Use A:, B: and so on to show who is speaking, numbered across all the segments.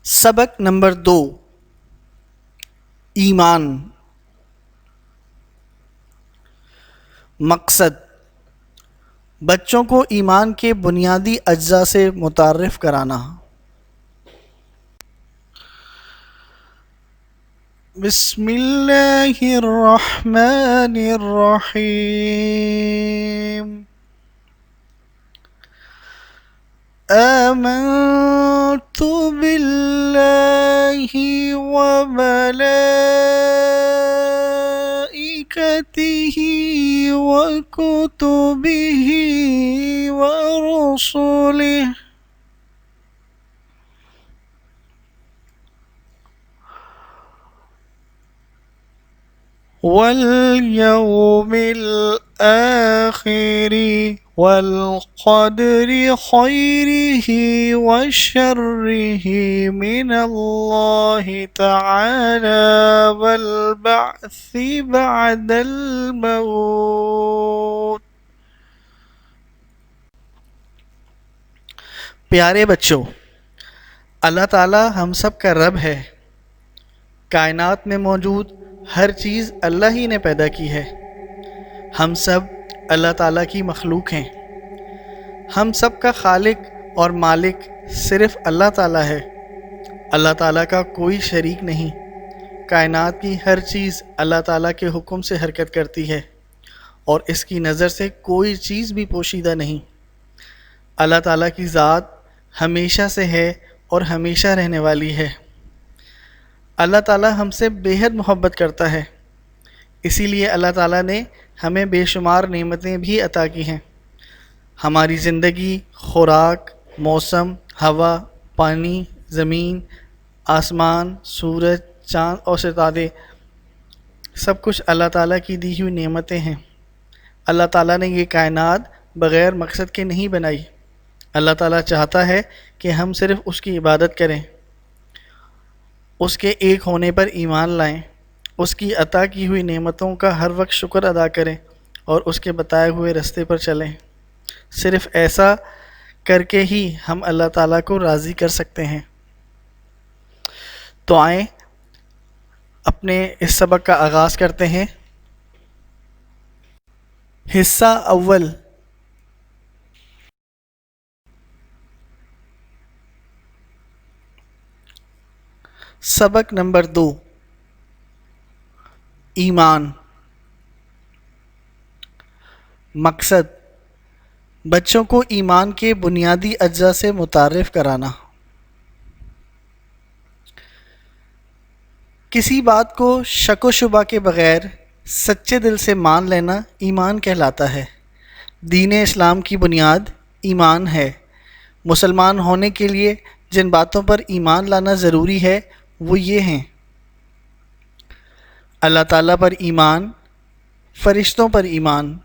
A: سبق نمبر 2 ایمان۔ مقصد: بچوں کو ایمان کے بنیادی اجزاء سے متعارف کرانا۔ بسم اللہ الرحمن الرحیم۔ آمنت باللہ وملائکتہ وکتبہ ورسلہ والیوم الآخر والقدر خیرہ وشرہ من اللہ تعالی والبعث بعد الموت۔ پیارے بچوں، اللہ تعالی ہم سب کا رب ہے۔ کائنات میں موجود ہر چیز اللہ ہی نے پیدا کی ہے۔ ہم سب اللہ تعالیٰ کی مخلوق ہیں۔ ہم سب کا خالق اور مالک صرف اللہ تعالیٰ ہے۔ اللہ تعالیٰ کا کوئی شریک نہیں۔ کائنات کی ہر چیز اللہ تعالیٰ کے حکم سے حرکت کرتی ہے اور اس کی نظر سے کوئی چیز بھی پوشیدہ نہیں۔ اللہ تعالیٰ کی ذات ہمیشہ سے ہے اور ہمیشہ رہنے والی ہے۔ اللہ تعالیٰ ہم سے بے حد محبت کرتا ہے، اسی لیے اللہ تعالیٰ نے ہمیں بے شمار نعمتیں بھی عطا کی ہیں۔ ہماری زندگی، خوراک، موسم، ہوا، پانی، زمین، آسمان، سورج، چاند اور ستارے، سب کچھ اللہ تعالیٰ کی دی ہوئی نعمتیں ہیں۔ اللہ تعالیٰ نے یہ کائنات بغیر مقصد کے نہیں بنائی۔ اللہ تعالیٰ چاہتا ہے کہ ہم صرف اس کی عبادت کریں، اس کے ایک ہونے پر ایمان لائیں، اس کی عطا کی ہوئی نعمتوں کا ہر وقت شکر ادا کریں اور اس کے بتائے ہوئے راستے پر چلیں۔ صرف ایسا کر کے ہی ہم اللہ تعالیٰ کو راضی کر سکتے ہیں۔ تو آئیں اپنے اس سبق کا آغاز کرتے ہیں۔ حصہ اول۔ سبق نمبر 2 ایمان۔ مقصد: بچوں کو ایمان کے بنیادی اجزاء سے متعارف کرانا۔ کسی بات کو شک و شبہ کے بغیر سچے دل سے مان لینا ایمان کہلاتا ہے۔ دین اسلام کی بنیاد ایمان ہے۔ مسلمان ہونے کے لیے جن باتوں پر ایمان لانا ضروری ہے وہ یہ ہیں: اللہ تعالیٰ پر ایمان، فرشتوں پر ایمان،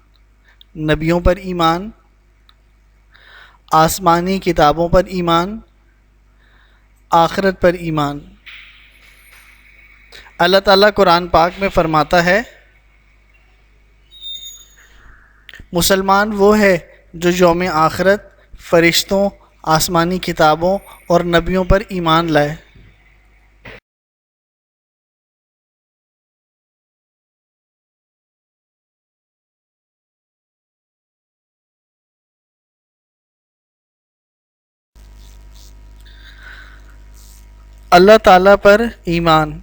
A: نبیوں پر ایمان، آسمانی کتابوں پر ایمان، آخرت پر ایمان۔ اللہ تعالیٰ قرآن پاک میں فرماتا ہے: مسلمان وہ ہے جو یوم آخرت، فرشتوں، آسمانی کتابوں اور نبیوں پر ایمان لائے۔ اللہ تعالیٰ پر ایمان۔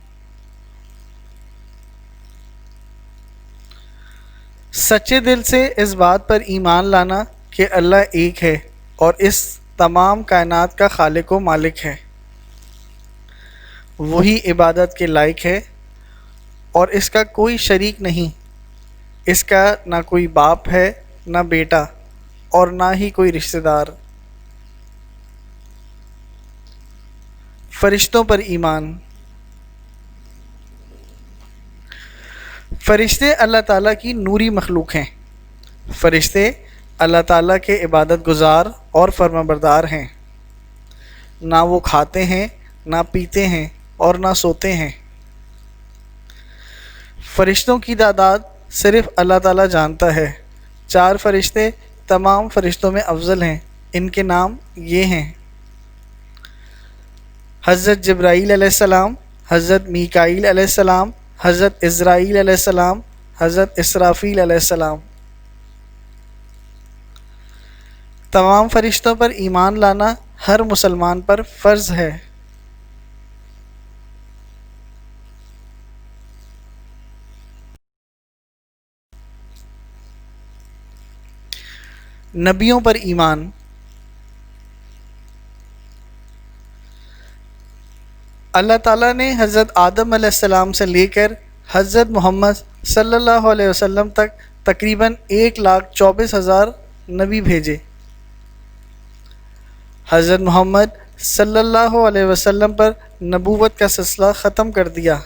A: سچے دل سے اس بات پر ایمان لانا کہ اللہ ایک ہے اور اس تمام کائنات کا خالق و مالک ہے۔ وہی عبادت کے لائق ہے اور اس کا کوئی شریک نہیں۔ اس کا نہ کوئی باپ ہے، نہ بیٹا، اور نہ ہی کوئی رشتہ دار۔ فرشتوں پر ایمان۔ فرشتے اللہ تعالیٰ کی نوری مخلوق ہیں۔ فرشتے اللہ تعالیٰ کے عبادت گزار اور فرمانبردار ہیں۔ نہ وہ کھاتے ہیں، نہ پیتے ہیں اور نہ سوتے ہیں۔ فرشتوں کی تعداد صرف اللہ تعالیٰ جانتا ہے۔ 4 فرشتے تمام فرشتوں میں افضل ہیں۔ ان کے نام یہ ہیں: حضرت جبرائیل علیہ السلام، حضرت میکائیل علیہ السلام، حضرت عزرائیل علیہ السلام، حضرت اسرافیل علیہ السلام۔ تمام فرشتوں پر ایمان لانا ہر مسلمان پر فرض ہے۔ نبیوں پر ایمان۔ اللہ تعالیٰ نے حضرت آدم علیہ السلام سے لے کر حضرت محمد صلی اللہ علیہ وسلم تک تقریباً 1,24,000 نبی بھیجے۔ حضرت محمد صلی اللہ علیہ وسلم پر نبوت کا سلسلہ ختم کر دیا۔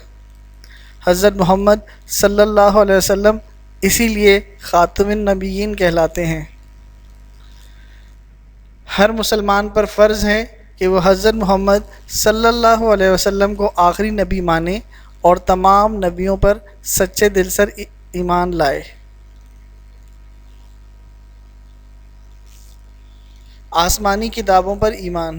A: حضرت محمد صلی اللہ علیہ وسلم اسی لیے خاتم النبیین کہلاتے ہیں۔ ہر مسلمان پر فرض ہے کہ وہ حضرت محمد صلی اللہ علیہ وسلم کو آخری نبی مانے اور تمام نبیوں پر سچے دل سے ایمان لائے۔ آسمانی کتابوں پر ایمان۔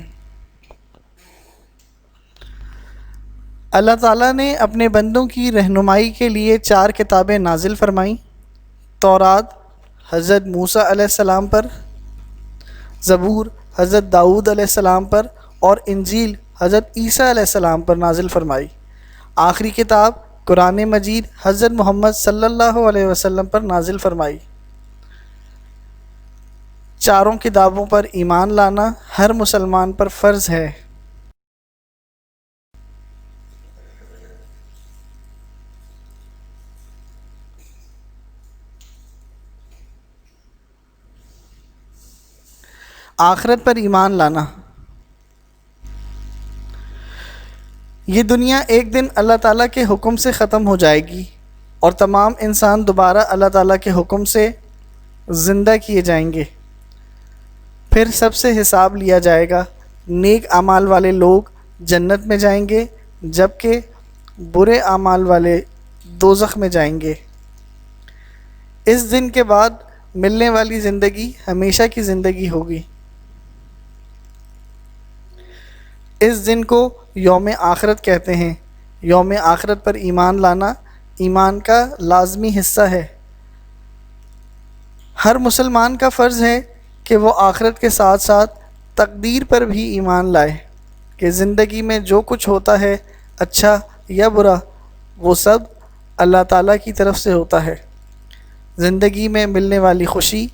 A: اللہ تعالیٰ نے اپنے بندوں کی رہنمائی کے لیے 4 کتابیں نازل فرمائیں۔ تورات حضرت موسیٰ علیہ السلام پر، زبور حضرت داؤد علیہ السلام پر، اور انجیل حضرت عیسیٰ علیہ السلام پر نازل فرمائی۔ آخری کتاب قرآن مجید حضرت محمد صلی اللہ علیہ وسلم پر نازل فرمائی۔ چاروں کتابوں پر ایمان لانا ہر مسلمان پر فرض ہے۔ آخرت پر ایمان لانا۔ یہ دنیا ایک دن اللہ تعالیٰ کے حکم سے ختم ہو جائے گی اور تمام انسان دوبارہ اللہ تعالیٰ کے حکم سے زندہ کیے جائیں گے۔ پھر سب سے حساب لیا جائے گا۔ نیک اعمال والے لوگ جنت میں جائیں گے جبکہ برے اعمال والے دوزخ میں جائیں گے۔ اس دن کے بعد ملنے والی زندگی ہمیشہ کی زندگی ہوگی۔ اس دن کو یوم آخرت کہتے ہیں۔ یوم آخرت پر ایمان لانا ایمان کا لازمی حصہ ہے۔ ہر مسلمان کا فرض ہے کہ وہ آخرت کے ساتھ ساتھ تقدیر پر بھی ایمان لائے کہ زندگی میں جو کچھ ہوتا ہے اچھا یا برا وہ سب اللہ تعالیٰ کی طرف سے ہوتا ہے۔ زندگی میں ملنے والی خوشی،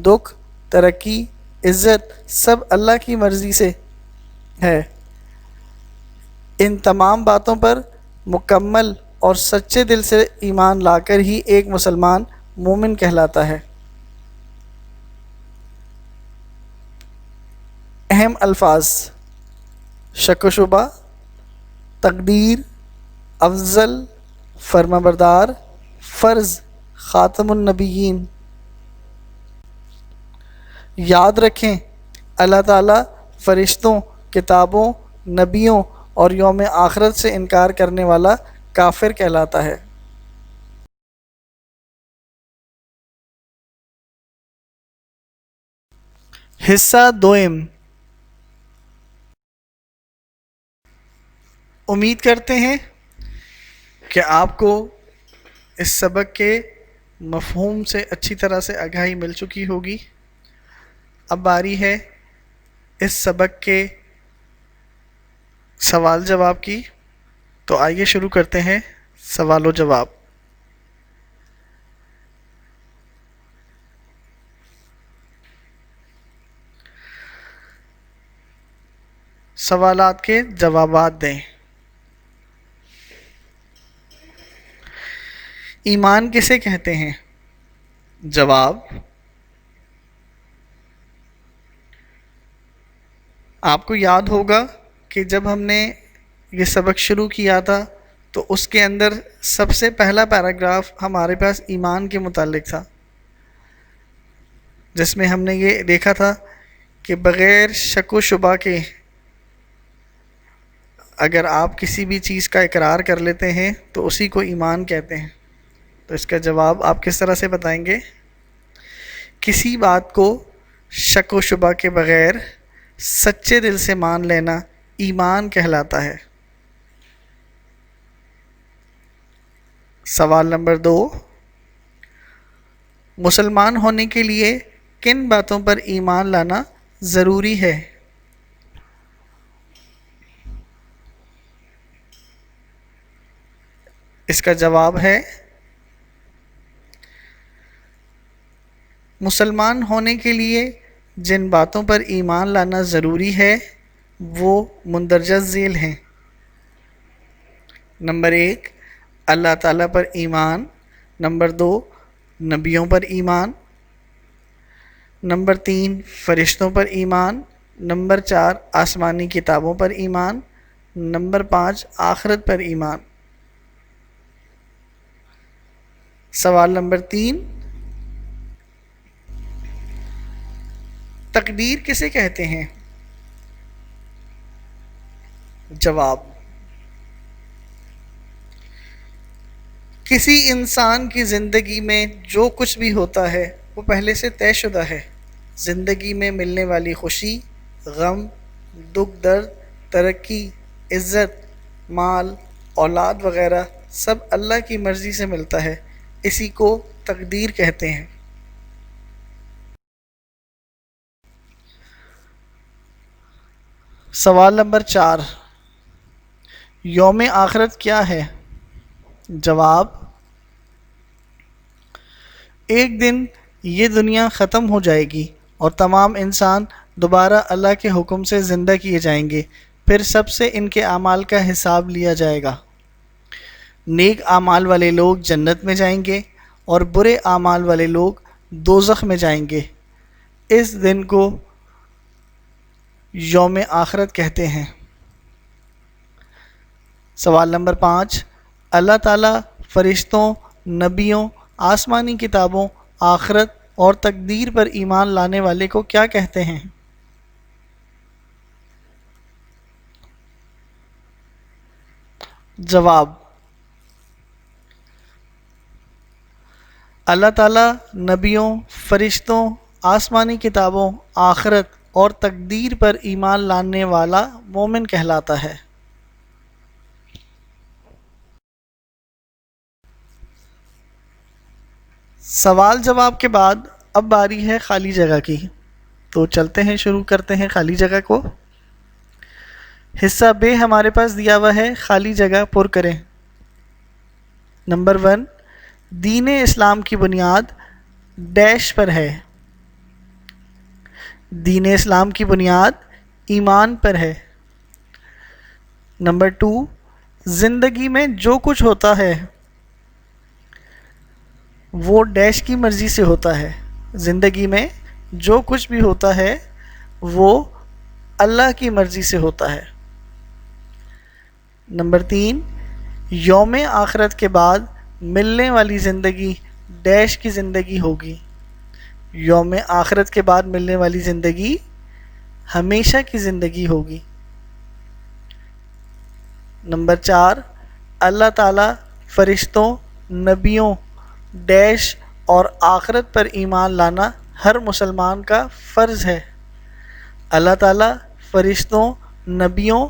A: دکھ، ترقی، عزت سب اللہ کی مرضی سے ہے۔ ان تمام باتوں پر مکمل اور سچے دل سے ایمان لا کر ہی ایک مسلمان مومن کہلاتا ہے۔ اہم الفاظ: شک و شبہ، تقدیر، افضل، فرمانبردار، فرض، خاتم النبیین۔ یاد رکھیں اللہ تعالیٰ فرشتوں، کتابوں، نبیوں اور یوم آخرت سے انکار کرنے والا کافر کہلاتا ہے۔ حصہ دوئم۔ امید کرتے ہیں کہ آپ کو اس سبق کے مفہوم سے اچھی طرح سے آگاہی مل چکی ہوگی۔ اب باری ہے اس سبق کے سوال جواب کی، تو آئیے شروع کرتے ہیں سوال و جواب۔ سوالات کے جوابات دیں۔ ایمان کسے کہتے ہیں؟ جواب: آپ کو یاد ہوگا کہ جب ہم نے یہ سبق شروع کیا تھا تو اس کے اندر سب سے پہلا پیراگراف ہمارے پاس ایمان کے متعلق تھا، جس میں ہم نے یہ دیکھا تھا کہ بغیر شک و شبہ کے اگر آپ کسی بھی چیز کا اقرار کر لیتے ہیں تو اسی کو ایمان کہتے ہیں۔ تو اس کا جواب آپ کس طرح سے بتائیں گے؟ کسی بات کو شک و شبہ کے بغیر سچے دل سے مان لینا ایمان کہلاتا ہے؟ سوال نمبر 2، مسلمان ہونے کے لیے کن باتوں پر ایمان لانا ضروری ہے؟ اس کا جواب ہے مسلمان ہونے کے لیے جن باتوں پر ایمان لانا ضروری ہے وہ مندرجہ ذیل ہیں۔ نمبر 1، اللہ تعالیٰ پر ایمان۔ نمبر 2، نبیوں پر ایمان۔ نمبر 3، فرشتوں پر ایمان۔ نمبر 4، آسمانی کتابوں پر ایمان۔ نمبر 5، آخرت پر ایمان۔ سوال نمبر 3، تقدیر کسے کہتے ہیں؟ جواب، کسی انسان کی زندگی میں جو کچھ بھی ہوتا ہے وہ پہلے سے طے شدہ ہے۔ زندگی میں ملنے والی خوشی، غم، دکھ، درد، ترقی، عزت، مال، اولاد وغیرہ سب اللہ کی مرضی سے ملتا ہے، اسی کو تقدیر کہتے ہیں۔ سوال نمبر 4، یوم آخرت کیا ہے؟ جواب، ایک دن یہ دنیا ختم ہو جائے گی اور تمام انسان دوبارہ اللہ کے حکم سے زندہ کیے جائیں گے، پھر سب سے ان کے اعمال کا حساب لیا جائے گا۔ نیک اعمال والے لوگ جنت میں جائیں گے اور برے اعمال والے لوگ دوزخ میں جائیں گے۔ اس دن کو یوم آخرت کہتے ہیں۔ سوال نمبر 5، اللہ تعالیٰ فرشتوں، نبیوں، آسمانی کتابوں، آخرت اور تقدیر پر ایمان لانے والے کو کیا کہتے ہیں؟ جواب، اللہ تعالیٰ نبیوں، فرشتوں، آسمانی کتابوں، آخرت اور تقدیر پر ایمان لانے والا مومن کہلاتا ہے۔ سوال جواب کے بعد اب باری ہے خالی جگہ کی، تو چلتے ہیں، شروع کرتے ہیں خالی جگہ کو۔ حصہ بے ہمارے پاس دیا ہوا ہے، خالی جگہ پر کریں۔ نمبر 1، دین اسلام کی بنیاد ڈیش پر ہے۔ دین اسلام کی بنیاد ایمان پر ہے۔ نمبر 2، زندگی میں جو کچھ ہوتا ہے وہ ڈیش کی مرضی سے ہوتا ہے۔ زندگی میں جو کچھ بھی ہوتا ہے وہ اللہ کی مرضی سے ہوتا ہے۔ نمبر 3، یوم آخرت کے بعد ملنے والی زندگی ڈیش کی زندگی ہوگی۔ یوم آخرت کے بعد ملنے والی زندگی ہمیشہ کی زندگی ہوگی۔ نمبر 4، اللہ تعالیٰ فرشتوں، نبیوں، ڈیش اور آخرت پر ایمان لانا ہر مسلمان کا فرض ہے۔ اللہ تعالیٰ فرشتوں، نبیوں،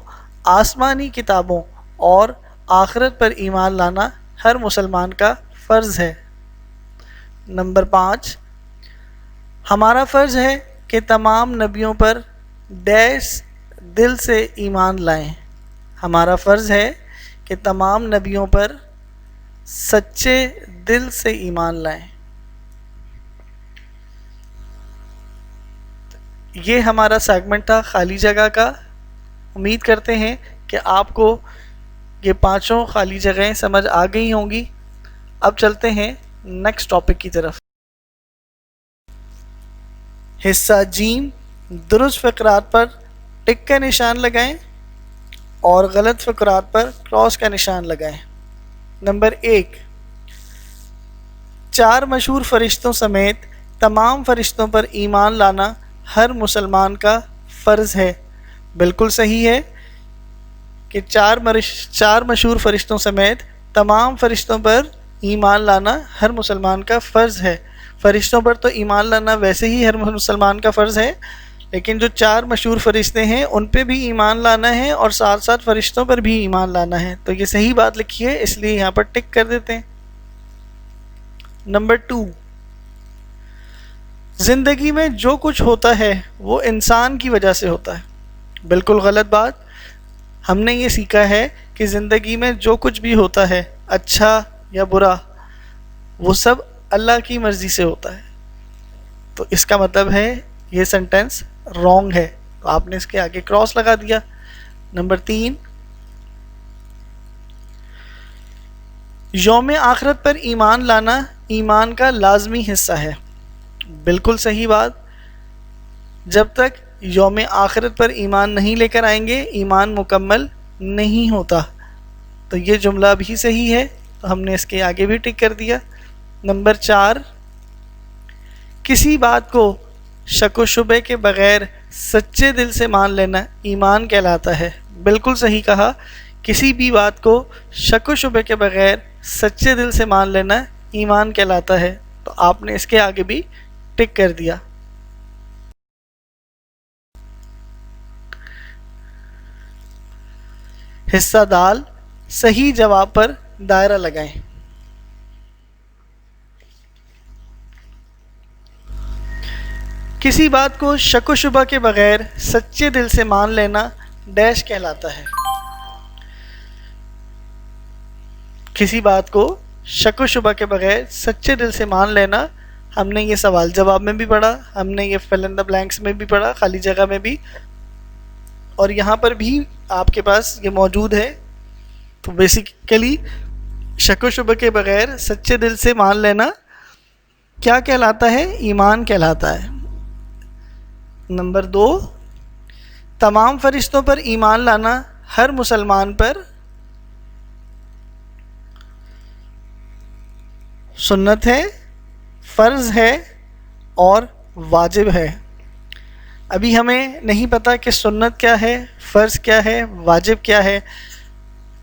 A: آسمانی کتابوں اور آخرت پر ایمان لانا ہر مسلمان کا فرض ہے۔ نمبر 5، ہمارا فرض ہے کہ تمام نبیوں پر ڈیش دل سے ایمان لائیں۔ ہمارا فرض ہے کہ تمام نبیوں پر سچے دل سے ایمان لائیں۔ یہ ہمارا سیگمنٹ تھا خالی جگہ کا۔ امید کرتے ہیں کہ آپ کو یہ 5 خالی جگہیں سمجھ آ گئی ہوں گی۔ اب چلتے ہیں نیکسٹ ٹاپک کی طرف۔ حصہ جیم، درست فقرات پر ٹک کا نشان لگائیں اور غلط فقرات پر کراس کا نشان لگائیں۔ نمبر 1، 4 مشہور فرشتوں سمیت تمام فرشتوں پر ایمان لانا ہر مسلمان کا فرض ہے۔ بالکل صحیح ہے کہ 4 مشہور فرشتوں سمیت تمام فرشتوں پر ایمان لانا ہر مسلمان کا فرض ہے۔ فرشتوں پر تو ایمان لانا ویسے ہی ہر مسلمان کا فرض ہے، لیکن جو 4 مشہور فرشتے ہیں ان پہ بھی ایمان لانا ہے اور ساتھ ساتھ فرشتوں پر بھی ایمان لانا ہے. تو یہ صحیح بات لکھی ہے، اس لیے یہاں پر ٹک کر دیتے ہیں. نمبر 2، زندگی میں جو کچھ ہوتا ہے وہ انسان کی وجہ سے ہوتا ہے. بالکل غلط بات. ہم نے یہ سیکھا ہے کہ زندگی میں جو کچھ بھی ہوتا ہے، اچھا یا برا، وہ سب اللہ کی مرضی سے ہوتا ہے. تو اس کا مطلب ہے یہ سینٹینس رانگ ہے، تو آپ نے اس کے آگے کراس لگا دیا. نمبر 3، یوم آخرت پر ایمان لانا ایمان کا لازمی حصہ ہے. بالکل صحیح بات. جب تک یوم آخرت پر ایمان نہیں لے کر آئیں گے ایمان مکمل نہیں ہوتا. تو یہ جملہ بھی صحیح ہے، تو ہم نے اس کے آگے بھی ٹک کر دیا. نمبر 4، کسی بات کو شک و شبے کے بغیر سچے دل سے مان لینا ایمان کہلاتا ہے. بالکل صحیح کہا. کسی بھی بات کو شک و شبے کے بغیر سچے دل سے مان لینا ایمان کہلاتا ہے. تو آپ نے اس کے آگے بھی ٹک کر دیا. حصہ دال صحیح جواب پر دائرہ لگائیں. کسی بات کو شک و شبہ کے بغیر سچے دل سے مان لینا ڈیش کہلاتا ہے. کسی بات کو شک و شبہ کے بغیر سچے دل سے مان لینا، ہم نے یہ سوال جواب میں بھی پڑھا، ہم نے یہ فل ان دا بلینکس میں بھی پڑھا، خالی جگہ میں بھی، اور یہاں پر بھی آپ کے پاس یہ موجود ہے. تو بیسیکلی شک و شبہ کے بغیر سچے دل سے مان لینا کیا کہلاتا ہے؟ ایمان کہلاتا ہے. نمبر 2، تمام فرشتوں پر ایمان لانا ہر مسلمان پر سنت ہے، فرض ہے اور واجب ہے. ابھی ہمیں نہیں پتا کہ سنت کیا ہے، فرض کیا ہے، واجب کیا ہے،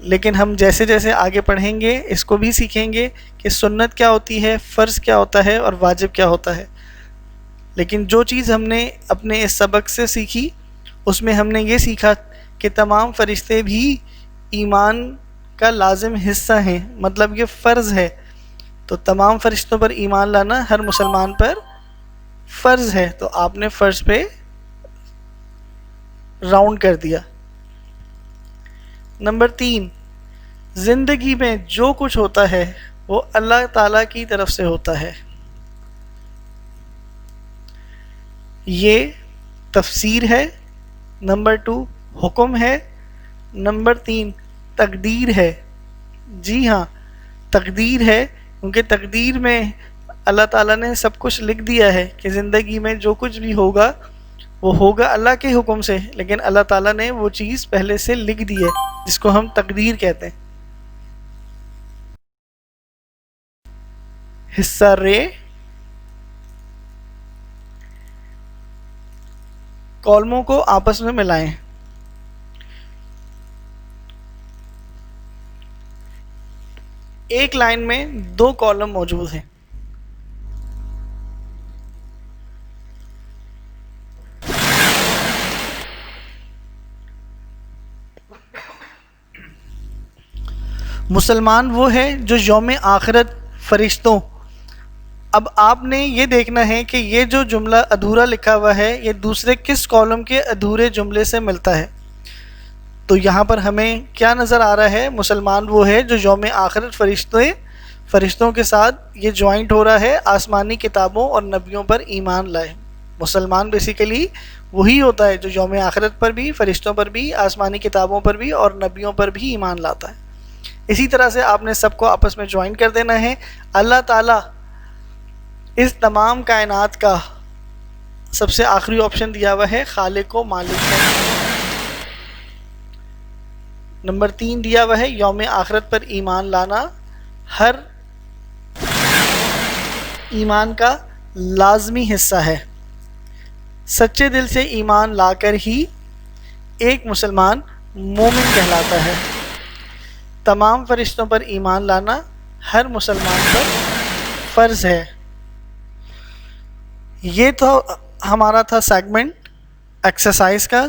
A: لیکن ہم جیسے جیسے آگے پڑھیں گے اس کو بھی سیکھیں گے کہ سنت کیا ہوتی ہے، فرض کیا ہوتا ہے اور واجب کیا ہوتا ہے. لیکن جو چیز ہم نے اپنے اس سبق سے سیکھی اس میں ہم نے یہ سیکھا کہ تمام فرشتے بھی ایمان کا لازم حصہ ہیں، مطلب یہ فرض ہے. تو تمام فرشتوں پر ایمان لانا ہر مسلمان پر فرض ہے. تو آپ نے فرض پہ راؤنڈ کر دیا. نمبر 3، زندگی میں جو کچھ ہوتا ہے وہ اللہ تعالیٰ کی طرف سے ہوتا ہے. یہ تفسیر ہے. نمبر 2 حکم ہے. نمبر 3 تقدیر ہے. جی ہاں، تقدیر ہے، کیونکہ تقدیر میں اللہ تعالیٰ نے سب کچھ لکھ دیا ہے کہ زندگی میں جو کچھ بھی ہوگا وہ ہوگا اللہ کے حکم سے، لیکن اللہ تعالیٰ نے وہ چیز پہلے سے لکھ دی ہے جس کو ہم تقدیر کہتے ہیں. حصہ رے، کالموں کو آپس میں ملائیں. ایک لائن میں 2 کالم موجود ہیں. مسلمان وہ ہے جو یوم آخرت، فرشتوں. اب آپ نے یہ دیکھنا ہے کہ یہ جو جملہ ادھورا لکھا ہوا ہے یہ دوسرے کس کالم کے ادھورے جملے سے ملتا ہے. تو یہاں پر ہمیں کیا نظر آ رہا ہے؟ مسلمان وہ ہے جو یوم آخرت فرشتوں کے ساتھ یہ جوائنٹ ہو رہا ہے، آسمانی کتابوں اور نبیوں پر ایمان لائے. مسلمان بیسیکلی وہی ہوتا ہے جو یوم آخرت پر بھی، فرشتوں پر بھی، آسمانی کتابوں پر بھی اور نبیوں پر بھی ایمان لاتا ہے. اسی طرح سے آپ نے سب کو آپس میں جوائن کر دینا ہے. اللہ تعالیٰ اس تمام کائنات کا سب سے آخری آپشن دیا ہوا ہے، خالق و مالک ہے. نمبر 3 دیا ہوا ہے یوم آخرت پر ایمان لانا ہر ایمان کا لازمی حصہ ہے. سچے دل سے ایمان لا کر ہی ایک مسلمان مومن کہلاتا ہے. تمام فرشتوں پر ایمان لانا ہر مسلمان پر فرض ہے. یہ تو ہمارا تھا سیگمنٹ ایکسرسائز کا